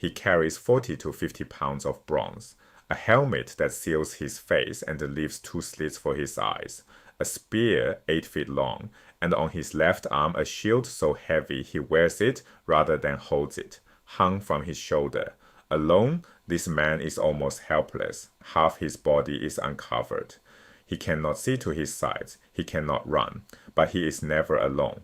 He carries 40 to 50 pounds of bronze, a helmet that seals his face and leaves 2 slits for his eyes, a spear 8 feet long, and on his left arm a shield so heavy he wears it rather than holds it, hung from his shoulder. Alone, this man is almost helpless. Half his body is uncovered. He cannot see to his sides, he cannot run, but he is never alone.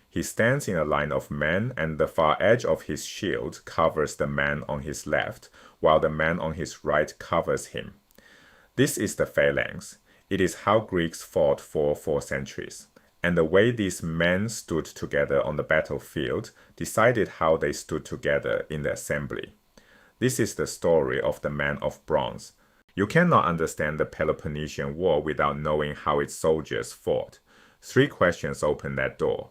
He stands in a line of men, and the far edge of his shield covers the man on his left, while the man on his right covers him. This is the Phalanx. It is how Greeks fought for 4 centuries. And the way these men stood together on the battlefield decided how they stood together in the assembly. This is the story of the man of bronze. You cannot understand the Peloponnesian War without knowing how its soldiers fought. 3 questions open that door.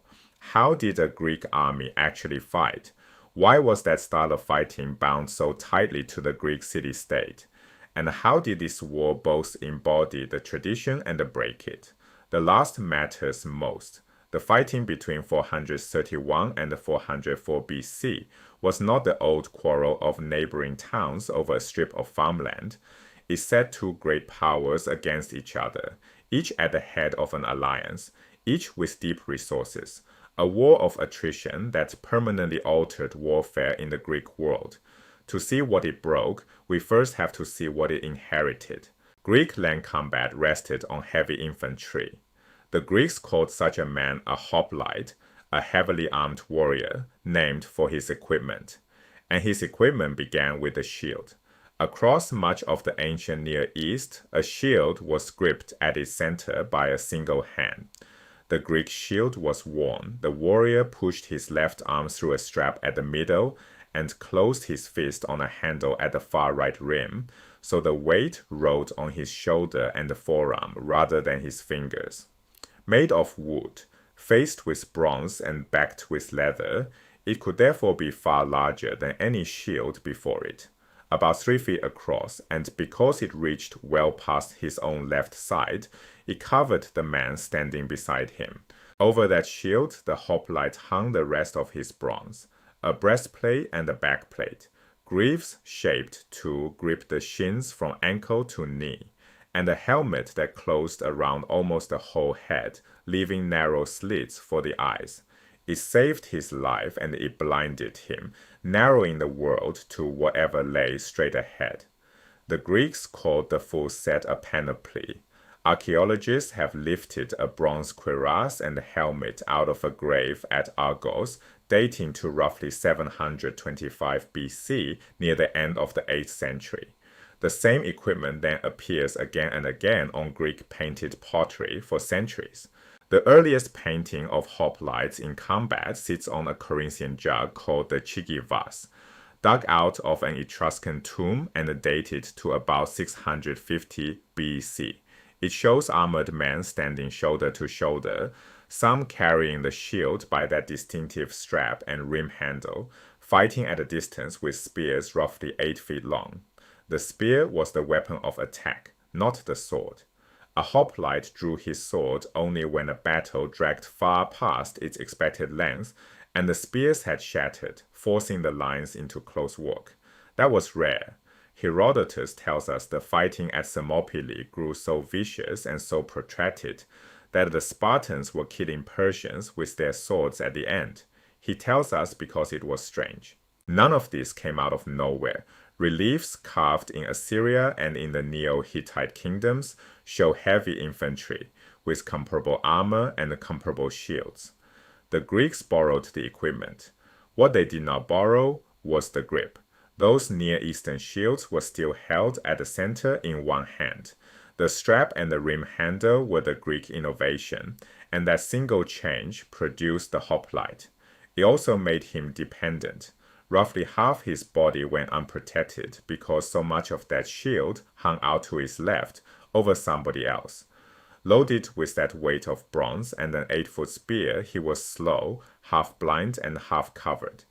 How did a Greek army actually fight? Why was that style of fighting bound so tightly to the Greek city-state? And how did this war both embody the tradition and break it? The last matters most. The fighting between 431 and 404 BC was not the old quarrel of neighboring towns over a strip of farmland. It set 2 great powers against each other, each at the head of an alliance, each with deep resources. A war of attrition that permanently altered warfare in the Greek world. To see what it broke, we first have to see what it inherited. Greek land combat rested on heavy infantry. The Greeks called such a man a hoplite, a heavily armed warrior, named for his equipment. And his equipment began with a shield. Across much of the ancient Near East, a shield was gripped at its center by a single hand. The Greek shield was worn. The warrior pushed his left arm through a strap at the middle and closed his fist on a handle at the far right rim, so the weight rolled on his shoulder and the forearm rather than his fingers. Made of wood, faced with bronze and backed with leather, it could therefore be far larger than any shield before it. About 3 feet across, and because it reached well past his own left side, it covered the man standing beside him. Over that shield, the hoplite hung the rest of his bronze, a breastplate and a backplate, greaves shaped to grip the shins from ankle to knee, and a helmet that closed around almost the whole head, leaving narrow slits for the eyes. It saved his life and it blinded him, narrowing the world to whatever lay straight ahead. The Greeks called the full set a panoply. Archaeologists have lifted a bronze cuirass and helmet out of a grave at Argos, dating to roughly 725 BC, near the end of the 8th century. The same equipment then appears again and again on Greek painted pottery for centuries. The earliest painting of hoplites in combat sits on a Corinthian jug called the chigi vase, dug out of an Etruscan tomb and dated to about 650 BC. It shows armored men standing shoulder to shoulder, some carrying the shield by that distinctive strap and rim handle, fighting at a distance with spears roughly 8 feet long. The spear was the weapon of attack, not the sword. A hoplite drew his sword only when a battle dragged far past its expected length and the spears had shattered, forcing the lines into close work. That was rare. Herodotus tells us the fighting at Thermopylae grew so vicious and so protracted that the Spartans were killing Persians with their swords at the end. He tells us because it was strange. None of this came out of nowhere. Reliefs carved in Assyria and in the Neo-Hittite kingdoms show heavy infantry, with comparable armor and comparable shields. The Greeks borrowed the equipment. What they did not borrow was the grip. Those Near Eastern shields were still held at the center in one hand. The strap and the rim handle were the Greek innovation, and that single change produced the hoplite. It also made him dependent. Roughly half his body went unprotected because so much of that shield hung out to his left over somebody else. Loaded with that weight of bronze and an 8-foot spear, he was slow, half blind and half covered.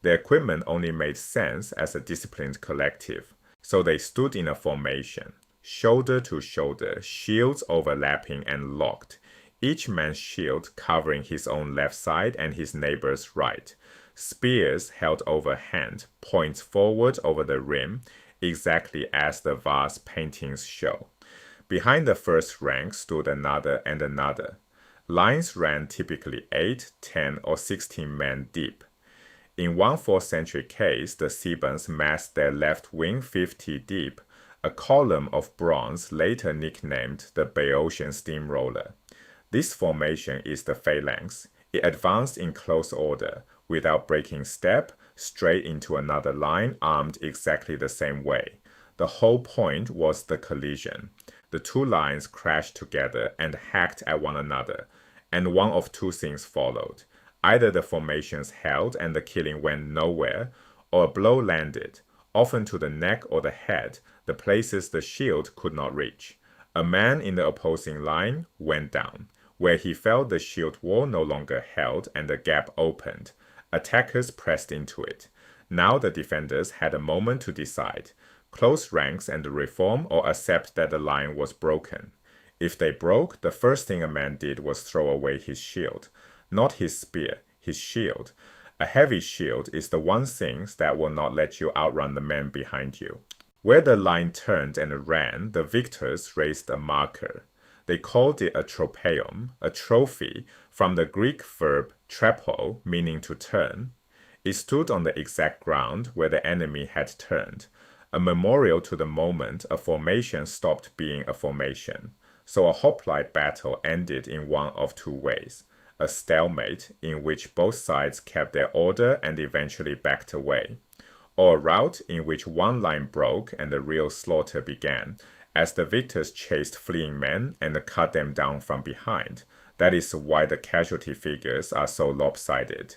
The equipment only made sense as a disciplined collective, so they stood in a formation, shoulder to shoulder, shields overlapping and locked, each man's shield covering his own left side and his neighbor's right. Spears held overhand, points forward over the rim, exactly as the vase paintings show. Behind the first rank stood another and another. Lines ran typically 8, 10, or 16 men deep. In one 4th century case, the Thebans massed their left wing 50 deep, a column of bronze later nicknamed the Boeotian steamroller. This formation is the phalanx. It advanced in close order, without breaking step, straight into another line armed exactly the same way. The whole point was the collision. The two lines crashed together and hacked at one another, and one of two things followed. Either the formations held and the killing went nowhere, or a blow landed, often to the neck or the head, the places the shield could not reach. A man in the opposing line went down. Where he felt the shield wall no longer held and the gap opened, attackers pressed into it. Now the defenders had a moment to decide: close ranks and reform, or accept that the line was broken. If they broke, the first thing a man did was throw away his shield. Not his spear, his shield. A heavy shield is the one thing that will not let you outrun the men behind you. Where the line turned and ran, the victors raised a marker. They called it a tropaeum, a trophy, from the Greek verb trepo, meaning to turn. It stood on the exact ground where the enemy had turned, a memorial to the moment a formation stopped being a formation. So a hoplite battle ended in one of two ways: a stalemate, in which both sides kept their order and eventually backed away, or a rout in which one line broke and the real slaughter began, as the victors chased fleeing men and cut them down from behind. That is why the casualty figures are so lopsided.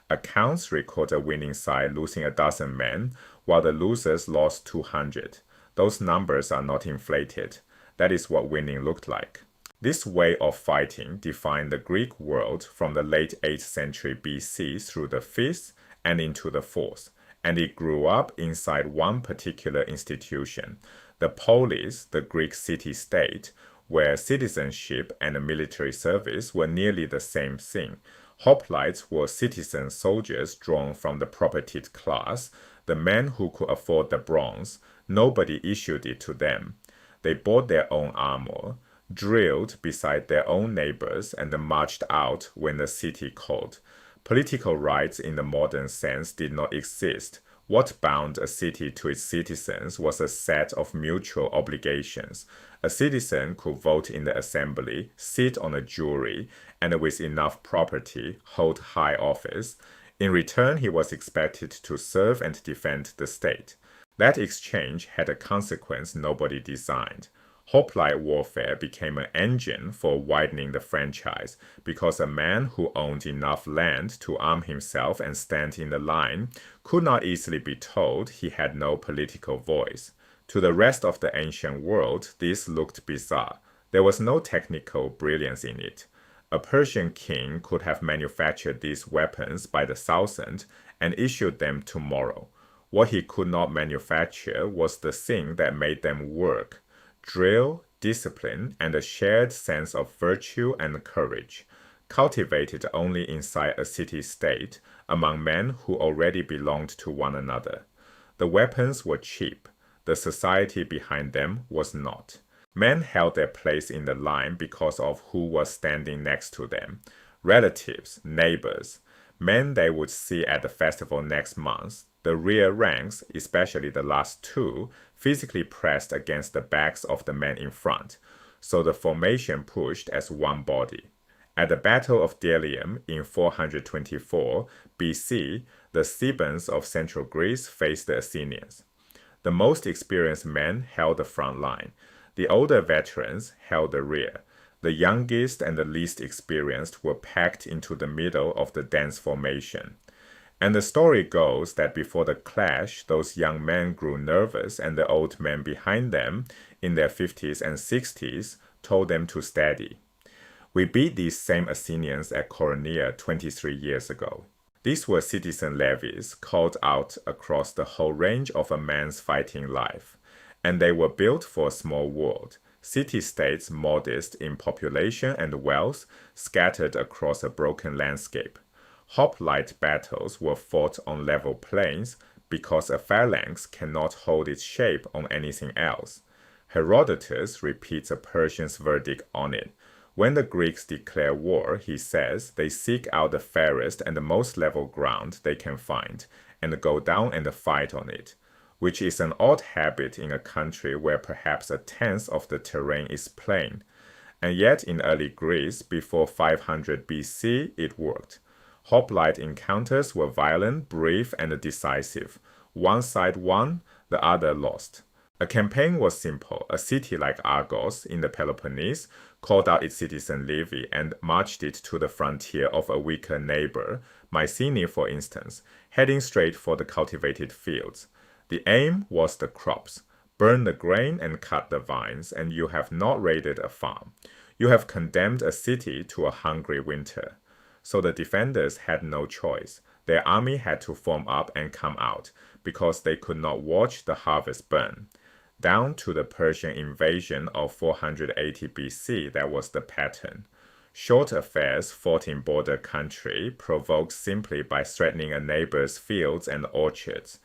Accounts record a winning side losing 12 men, while the losers lost 200. Those numbers are not inflated. That is what winning looked like. This way of fighting defined the Greek world from the late 8th century BC through the 5th and into the 4th, and it grew up inside one particular institution, the polis, the Greek city-state, where citizenship and military service were nearly the same thing. Hoplites were citizen soldiers drawn from the propertied class, the men who could afford the bronze. Nobody issued it to them. They bought their own armor, drilled beside their own neighbors, and marched out when the city called. Political rights in the modern sense did not exist. What bound a city to its citizens was a set of mutual obligations. A citizen could vote in the assembly, sit on a jury, and with enough property, hold high office. In return, he was expected to serve and defend the state. That exchange had a consequence nobody designed. Hoplite warfare became an engine for widening the franchise, because a man who owned enough land to arm himself and stand in the line could not easily be told he had no political voice. To the rest of the ancient world, this looked bizarre. There was no technical brilliance in it. A Persian king could have manufactured these weapons by the thousand and issued them tomorrow. What he could not manufacture was the thing that made them work: drill, discipline, and a shared sense of virtue and courage, cultivated only inside a city-state, among men who already belonged to one another. The weapons were cheap. The society behind them was not. Men held their place in the line because of who was standing next to them: relatives, neighbors, men they would see at the festival next month. The rear ranks, especially the last two, physically pressed against the backs of the men in front, so the formation pushed as one body. At the Battle of Delium in 424 BC, the Thebans of central Greece faced the Athenians. The most experienced men held the front line. The older veterans held the rear. The youngest and the least experienced were packed into the middle of the dense formation. And the story goes that before the clash, those young men grew nervous, and the old men behind them, in their 50s and 60s, told them to steady. We beat these same Athenians at Coronea 23 years ago. These were citizen levies called out across the whole range of a man's fighting life, and they were built for a small world. City-states modest in population and wealth, scattered across a broken landscape. Hoplite battles were fought on level plains because a phalanx cannot hold its shape on anything else. Herodotus repeats a Persian's verdict on it. When the Greeks declare war, he says, they seek out the fairest and the most level ground they can find, and go down and fight on it, which is an odd habit in a country where perhaps a tenth of the terrain is plain. And yet in early Greece, before 500 BC, it worked. Hoplite encounters were violent, brief, and decisive. One side won, the other lost. A campaign was simple. A city like Argos in the Peloponnese called out its citizen levy and marched it to the frontier of a weaker neighbor, Mycenae for instance, heading straight for the cultivated fields. The aim was the crops. Burn the grain and cut the vines, and you have not raided a farm. You have condemned a city to a hungry winter. So the defenders had no choice. Their army had to form up and come out, because they could not watch the harvest burn. Down to the Persian invasion of 480 BC, that was the pattern. Short affairs fought in border country, provoked simply by threatening a neighbor's fields and orchards.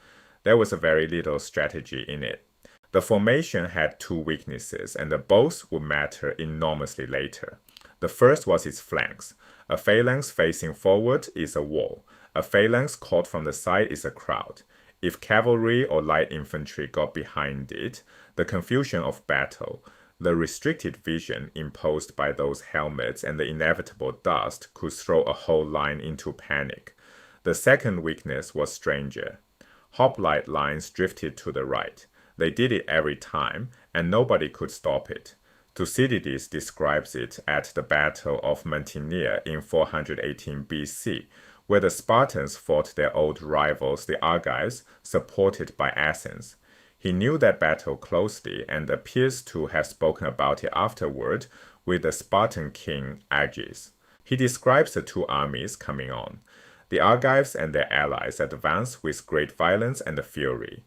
There was very little strategy in it. The formation had two weaknesses, and both would matter enormously later. The first was its flanks. A phalanx facing forward is a wall. A phalanx caught from the side is a crowd. If cavalry or light infantry got behind it, the confusion of battle, the restricted vision imposed by those helmets, and the inevitable dust could throw a whole line into panic. The second weakness was stranger. Hoplite lines drifted to the right. They did it every time, and nobody could stop it. Thucydides describes it at the Battle of Mantinea in 418 BC, where the Spartans fought their old rivals, the Argives, supported by Athens. He knew that battle closely and appears to have spoken about it afterward with the Spartan king Agis. He describes the two armies coming on. The Argives and their allies advanced with great violence and fury.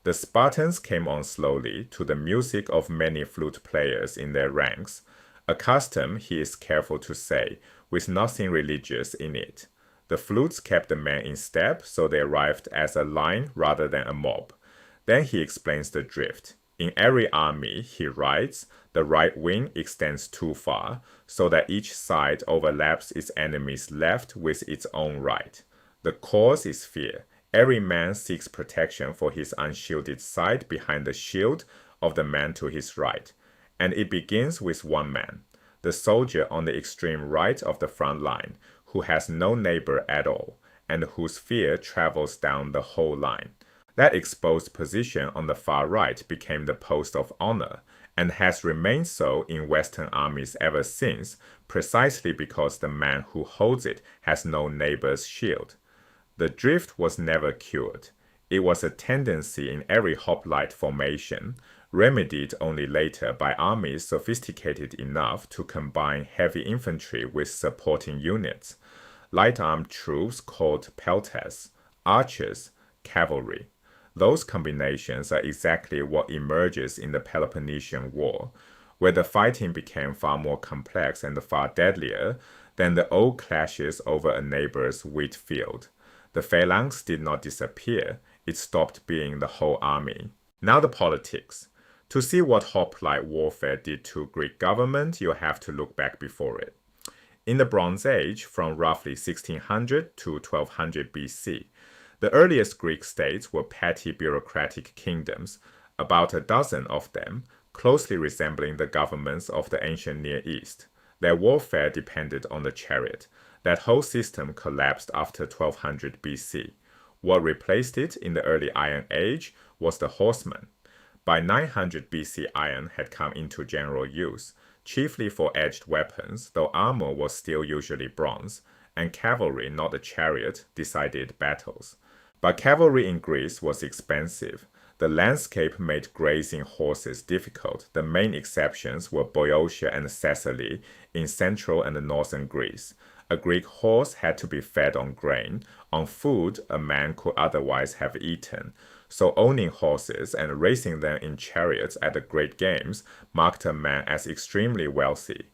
The Spartans came on slowly, to the music of many flute players in their ranks, a custom, he is careful to say, with nothing religious in it. The flutes kept the men in step, so they arrived as a line rather than a mob. Then he explains the drift. In every army, he writes, the right wing extends too far, so that each side overlaps its enemy's left with its own right. The cause is fear. Every man seeks protection for his unshielded side behind the shield of the man to his right, and it begins with one man, the soldier on the extreme right of the front line, who has no neighbor at all, and whose fear travels down the whole line. That exposed position on the far right became the post of honor, and has remained so in Western armies ever since, precisely because the man who holds it has no neighbor's shield. The drift was never cured. It was a tendency in every hoplite formation, remedied only later by armies sophisticated enough to combine heavy infantry with supporting units, light-armed troops called peltas, archers, cavalry. Those combinations are exactly what emerges in the Peloponnesian War, where the fighting became far more complex and far deadlier than the old clashes over a neighbor's wheat field. The phalanx did not disappear, it stopped being the whole army. Now the politics. To see what hoplite warfare did to Greek government, you have to look back before it. In the Bronze Age, from roughly 1600 to 1200 BC, the earliest Greek states were petty bureaucratic kingdoms, about a dozen of them, closely resembling the governments of the ancient Near East. Their warfare depended on the chariot. That whole system collapsed after 1200 BC. What replaced it in the early Iron Age was the horseman. By 900 BC, iron had come into general use, chiefly for edged weapons, though armor was still usually bronze, and cavalry, not a chariot, decided battles. But cavalry in Greece was expensive. The landscape made grazing horses difficult. The main exceptions were Boeotia and Thessaly in central and northern Greece. A Greek horse had to be fed on grain, on food a man could otherwise have eaten, so owning horses and racing them in chariots at the great games marked a man as extremely wealthy.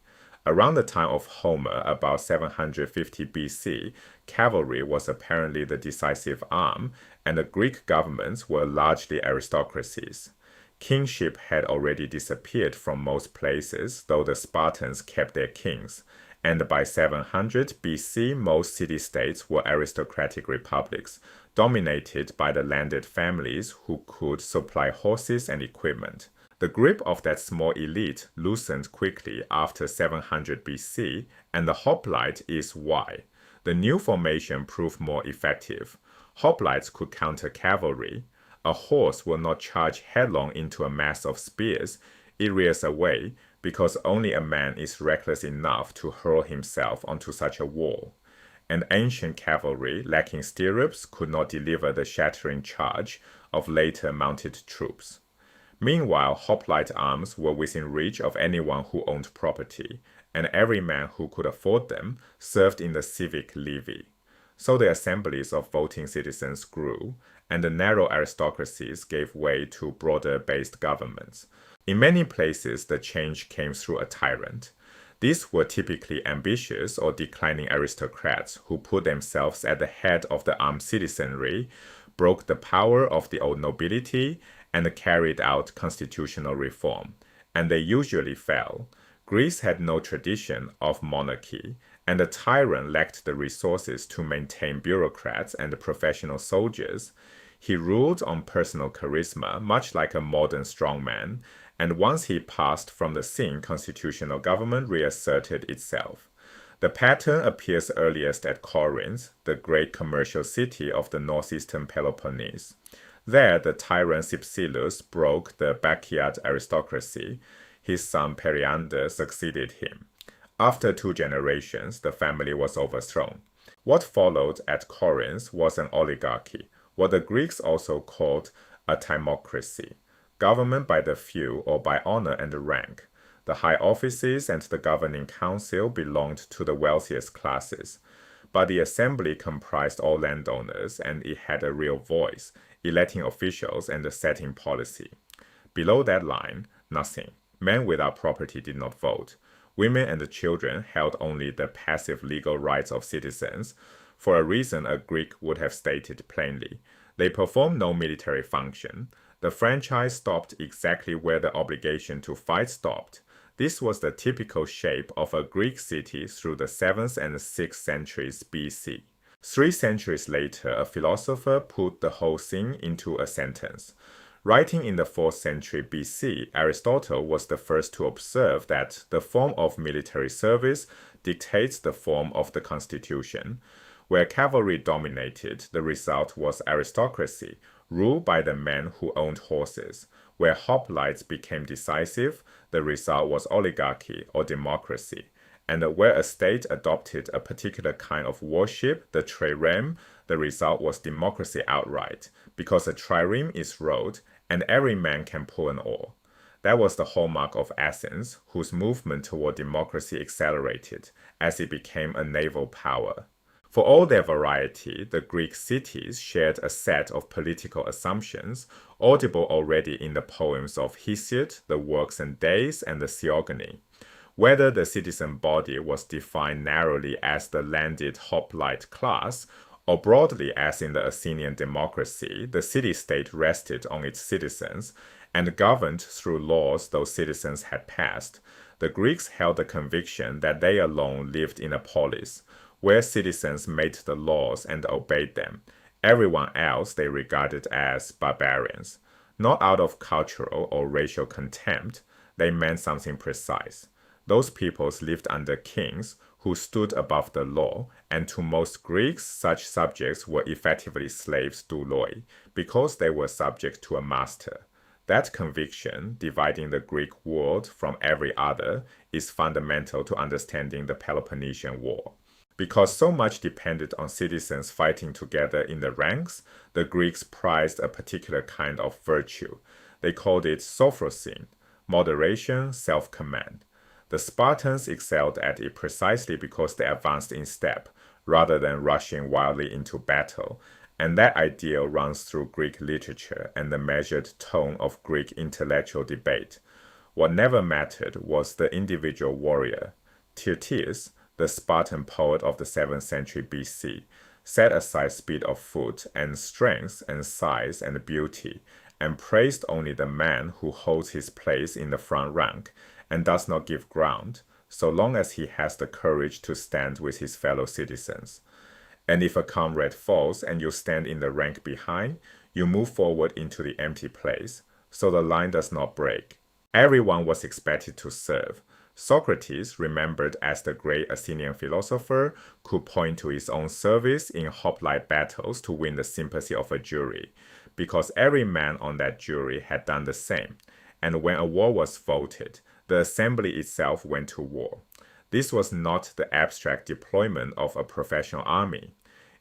Around the time of Homer, about 750 BC, cavalry was apparently the decisive arm, and the Greek governments were largely aristocracies. Kingship had already disappeared from most places, though the Spartans kept their kings, and by 700 BC, most city-states were aristocratic republics, dominated by the landed families who could supply horses and equipment. The grip of that small elite loosened quickly after 700 BC, and the hoplite is why. The new formation proved more effective. Hoplites could counter cavalry. A horse will not charge headlong into a mass of spears. It rears away, because only a man is reckless enough to hurl himself onto such a wall. And ancient cavalry, lacking stirrups, could not deliver the shattering charge of later mounted troops. Meanwhile, hoplite arms were within reach of anyone who owned property, and every man who could afford them served in the civic levy. So the assemblies of voting citizens grew, and the narrow aristocracies gave way to broader-based governments. In many places, the change came through a tyrant. These were typically ambitious or declining aristocrats who put themselves at the head of the armed citizenry, broke the power of the old nobility, and carried out constitutional reform, and they usually fell. Greece had no tradition of monarchy, and the tyrant lacked the resources to maintain bureaucrats and professional soldiers. He ruled on personal charisma, much like a modern strongman, and once he passed from the scene, constitutional government reasserted itself. The pattern appears earliest at Corinth, the great commercial city of the northeastern Peloponnese. There, the tyrant Cypselus broke the backyard aristocracy. His son Periander succeeded him. After 2 generations, the family was overthrown. What followed at Corinth was an oligarchy, what the Greeks also called a timocracy, government by the few or by honor and rank. The high offices and the governing council belonged to the wealthiest classes, but the assembly comprised all landowners and it had a real voice, electing officials and setting policy. Below that line, nothing. Men without property did not vote. Women and children held only the passive legal rights of citizens, for a reason a Greek would have stated plainly. They performed no military function. The franchise stopped exactly where the obligation to fight stopped. This was the typical shape of a Greek city through the 7th and 6th centuries BC. 3 centuries later, a philosopher put the whole thing into a sentence. Writing in the 4th century BC, Aristotle was the first to observe that the form of military service dictates the form of the constitution. Where cavalry dominated, the result was aristocracy, ruled by the men who owned horses. Where hoplites became decisive, the result was oligarchy or democracy. And where a state adopted a particular kind of worship, the trireme, the result was democracy outright, because a trireme is rowed, and every man can pull an oar. That was the hallmark of Athens, whose movement toward democracy accelerated as it became a naval power. For all their variety, the Greek cities shared a set of political assumptions, audible already in the poems of Hesiod, the Works and Days, and the Theogony. Whether the citizen body was defined narrowly as the landed hoplite class, or broadly as in the Athenian democracy, the city-state rested on its citizens and governed through laws those citizens had passed. The Greeks held the conviction that they alone lived in a polis, where citizens made the laws and obeyed them. Everyone else they regarded as barbarians. Not out of cultural or racial contempt, they meant something precise. Those peoples lived under kings who stood above the law, and to most Greeks, such subjects were effectively slaves douloi, because they were subject to a master. That conviction, dividing the Greek world from every other, is fundamental to understanding the Peloponnesian War. Because so much depended on citizens fighting together in the ranks, the Greeks prized a particular kind of virtue. They called it sophrosine, moderation, self-command. The Spartans excelled at it precisely because they advanced in step, rather than rushing wildly into battle, and that ideal runs through Greek literature and the measured tone of Greek intellectual debate. What never mattered was the individual warrior. Tyrtaeus, the Spartan poet of the 7th century BC, set aside speed of foot and strength and size and beauty, and praised only the man who holds his place in the front rank and does not give ground, so long as he has the courage to stand with his fellow citizens. And if a comrade falls and you stand in the rank behind, you move forward into the empty place, so the line does not break. Everyone was expected to serve. Socrates, remembered as the great Athenian philosopher, could point to his own service in hoplite battles to win the sympathy of a jury, because every man on that jury had done the same, and when a war was voted, the assembly itself went to war. This was not the abstract deployment of a professional army.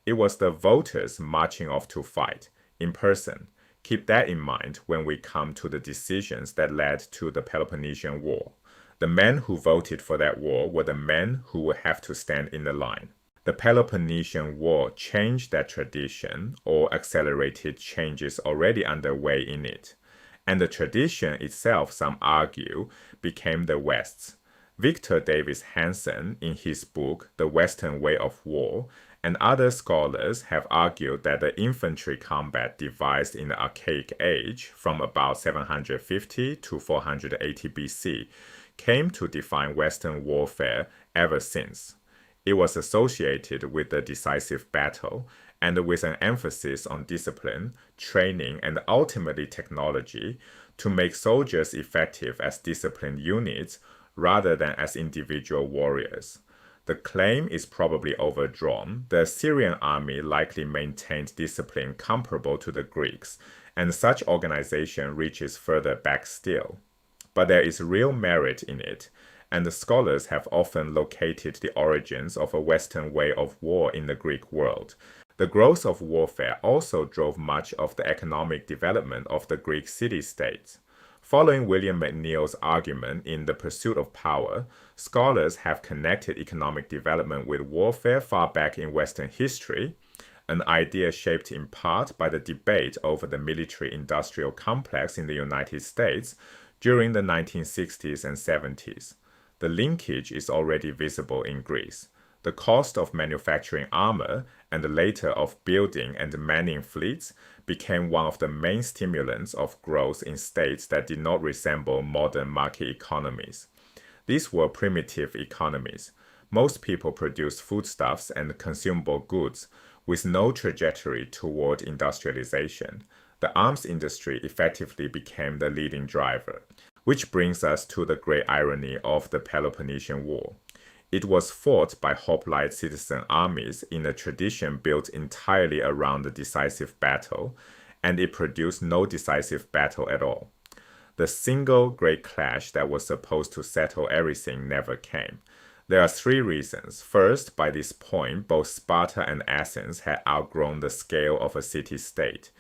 It was the voters marching off to fight, in person. Keep that in mind when we come to the decisions that led to the Peloponnesian War. The men who voted for that war were the men who would have to stand in the line. The Peloponnesian War changed that tradition or accelerated changes already underway in it. And the tradition itself, some argue, became the West's. Victor Davis Hanson, in his book The Western Way of War, and other scholars have argued that the infantry combat devised in the Archaic Age from about 750 to 480 BC came to define Western warfare ever since. It was associated with the decisive battle and with an emphasis on discipline, training, and ultimately technology to make soldiers effective as disciplined units rather than as individual warriors. The claim is probably overdrawn. The Assyrian army likely maintained discipline comparable to the Greeks, and such organization reaches further back still. But there is real merit in it, and the scholars have often located the origins of a Western way of war in the Greek world. The growth of warfare also drove much of the economic development of the Greek city-states. Following William McNeill's argument in The Pursuit of Power, scholars have connected economic development with warfare far back in Western history, an idea shaped in part by the debate over the military-industrial complex in the United States during the 1960s and 70s. The linkage is already visible in Greece. The cost of manufacturing armor and later of building and manning fleets became one of the main stimulants of growth in states that did not resemble modern market economies. These were primitive economies. Most people produced foodstuffs and consumable goods with no trajectory toward industrialization. The arms industry effectively became the leading driver, which brings us to the great irony of the Peloponnesian War. It was fought by hoplite citizen armies in a tradition built entirely around the decisive battle, and it produced no decisive battle at all. The single great clash that was supposed to settle everything never came. There are three reasons. First, by this point, both Sparta and Athens had outgrown the scale of a city-state.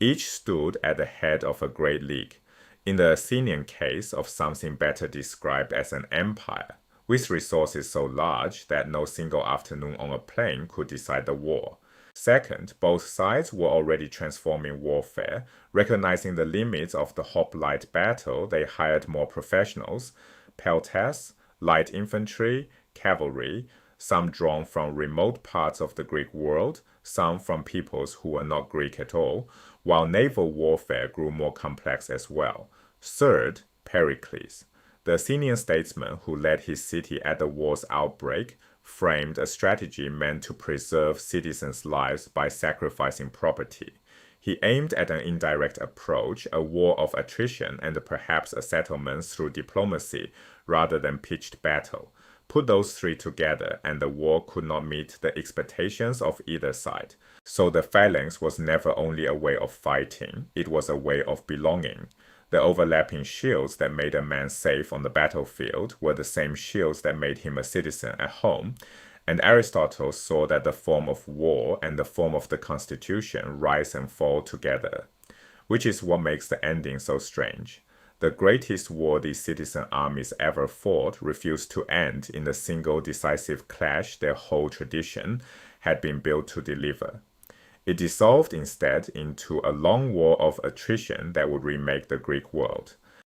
Each stood at the head of a great league. In the Athenian case of something better described as an empire, with resources so large that no single afternoon on a plane could decide the war. Second, both sides were already transforming warfare. Recognizing the limits of the hoplite battle, they hired more professionals, peltas, light infantry, cavalry, some drawn from remote parts of the Greek world, some from peoples who were not Greek at all, while naval warfare grew more complex as well. Third, Pericles. The Athenian statesman who led his city at the war's outbreak framed a strategy meant to preserve citizens' lives by sacrificing property. He aimed at an indirect approach, a war of attrition and perhaps a settlement through diplomacy rather than pitched battle. Put those three together and the war could not meet the expectations of either side. So the phalanx was never only a way of fighting, it was a way of belonging. The overlapping shields that made a man safe on the battlefield were the same shields that made him a citizen at home, and Aristotle saw that the form of war and the form of the constitution rise and fall together, which is what makes the ending so strange. The greatest war these citizen armies ever fought refused to end in the single decisive clash their whole tradition had been built to deliver. It dissolved instead into a long war of attrition that would remake the Greek world.